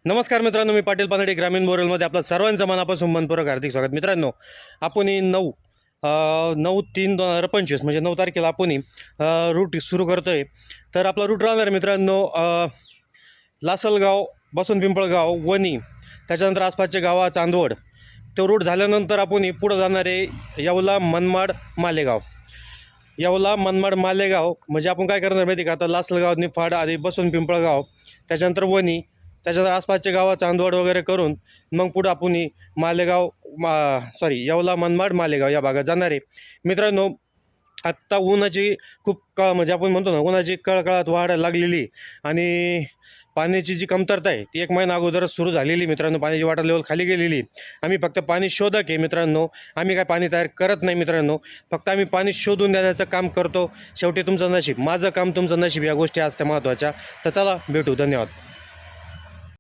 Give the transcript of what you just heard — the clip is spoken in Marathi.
नमस्कार मित्रांनो, मी पाटील पानडी ग्रामीण बोरेलमध्ये आपलं सर्वांचं मनापासून मनपूर्वक हार्दिक स्वागत. मित्रांनो, आपण 9/3/2025 म्हणजे 9 तारखेला आपण रूट सुरू करतो आहे. तर आपला रूट राहणार आहे मित्रांनो लासलगाव, बसून पिंपळगाव, वणी, त्याच्यानंतर आसपासचे गावा चांदवड. तो रूट झाल्यानंतर आपण पुढं जाणार आहे येवला, मनमाड, मालेगाव. येवला, मनमाड, मालेगाव म्हणजे आपण काय करणार माहिती का, आता लासलगाव, निफाड आणि बसून पिंपळगाव, त्याच्यानंतर वणी, त्याच्यानंतर आसपासचे गावात चांदवड वगैरे करून मग पुढं आपण मालेगाव येवला, मनमाड, मालेगाव या भागात जाणार आहे. मित्रांनो, आत्ता उन्हाची खूप म्हणजे आपण म्हणतो ना, उन्हाची कळकळाट वाढायला लागलेली आणि पाण्याची जी कमतरता आहे ती 1 महिना अगोदरच सुरू झालेली. मित्रांनो, पाण्याची वॉटर लेवल खाली गेलेली. आम्ही फक्त पाणी शोधक आहे मित्रांनो, आम्ही काय पाणी तयार करत नाही मित्रांनो, फक्त आम्ही पाणी शोधून देण्याचं काम करतो. शेवटी तुमचं नशीब, माझं काम तुमचं नशीब, या गोष्टी असत्या महत्त्वाच्या. तर चला भेटू, धन्यवाद.